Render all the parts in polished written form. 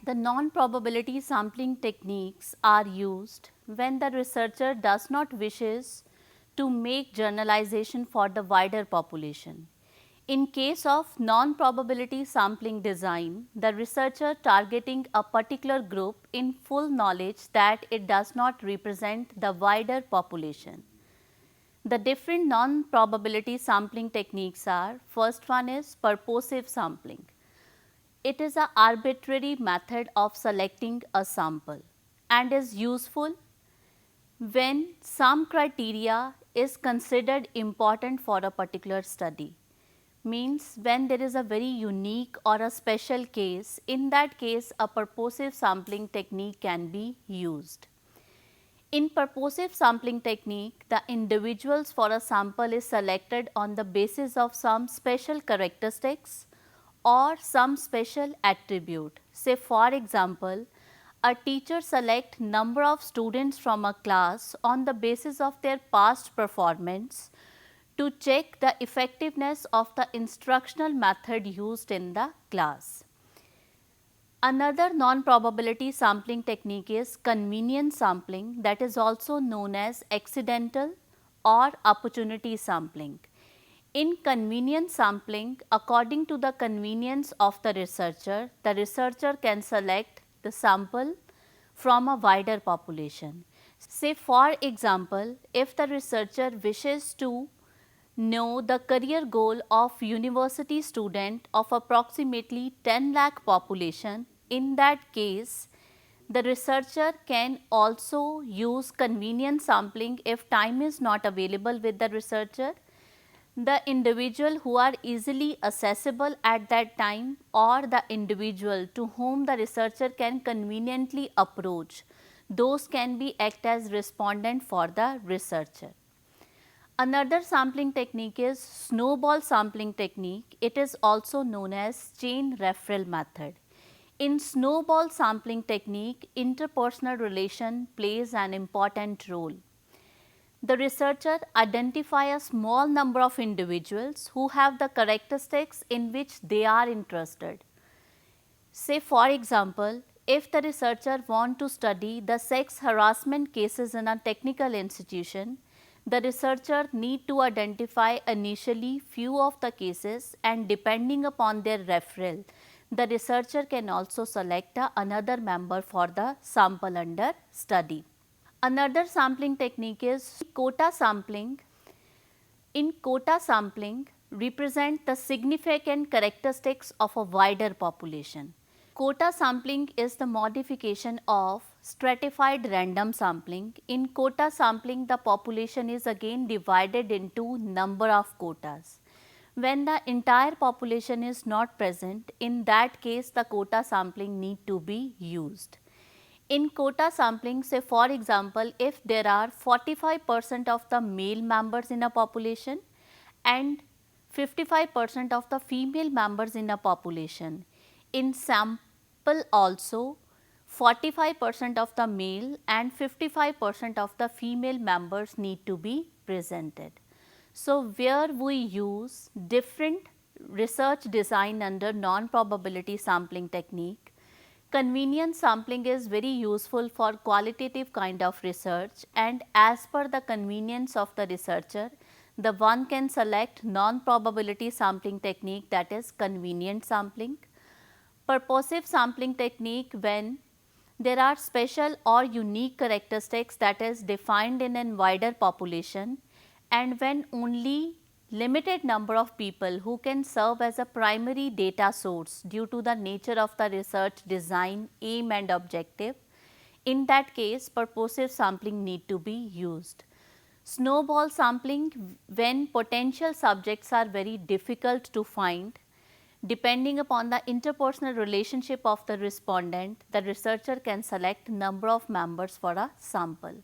The non-probability sampling techniques are used when the researcher does not wishes to make generalization for the wider population. In case of non-probability sampling design, the researcher targeting a particular group in full knowledge that it does not represent the wider population. The different non-probability sampling techniques are, first one is purposive sampling. It is an arbitrary method of selecting a sample and is useful when some criteria is considered important for a particular study. Means when there is a very unique or a special case, in that case a purposive sampling technique can be used. In purposive sampling technique, the individuals for a sample is selected on the basis of some special characteristics or some special attribute. Say for example, a teacher select number of students from a class on the basis of their past performance to check the effectiveness of the instructional method used in the class. Another non-probability sampling technique is convenience sampling, that is also known as accidental or opportunity sampling. In convenience sampling, according to the convenience of the researcher can select the sample from a wider population. Say for example, if the researcher wishes to know the career goal of university student of approximately 10 lakh population, in that case the researcher can also use convenience sampling if time is not available with the researcher. The individual who are easily accessible at that time or the individual to whom the researcher can conveniently approach, those can be act as respondent for the researcher. Another sampling technique is snowball sampling technique. It is also known as chain referral method. In snowball sampling technique, interpersonal relation plays an important role. The researcher identify a small number of individuals who have the characteristics in which they are interested. Say for example, if the researcher want to study the sex harassment cases in a technical institution, the researcher need to identify initially few of the cases, and depending upon their referral, the researcher can also select another member for the sample under study. Another sampling technique is quota sampling. In quota sampling, represent the significant characteristics of a wider population. Quota sampling is the modification of stratified random sampling. In quota sampling, the population is again divided into number of quotas. When the entire population is not present, in that case the quota sampling need to be used. In quota sampling, say for example, if there are 45% of the male members in a population and 55% of the female members in a population, in sample also 45% of the male and 55% of the female members need to be presented. So, where we use different research design under non-probability sampling technique, convenience sampling is very useful for qualitative kind of research, and as per the convenience of the researcher, the one can select non-probability sampling technique, that is convenient sampling. Purposive sampling technique when there are special or unique characteristics that is defined in a wider population, and when only limited number of people who can serve as a primary data source due to the nature of the research design, aim and objective, in that case purposive sampling need to be used. Snowball sampling when potential subjects are very difficult to find. Depending upon the interpersonal relationship of the respondent, the researcher can select number of members for a sample.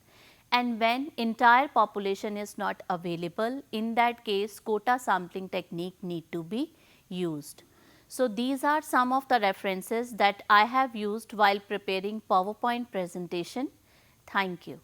And when entire population is not available, in that case quota sampling technique need to be used. So, these are some of the references that I have used while preparing PowerPoint presentation. Thank you.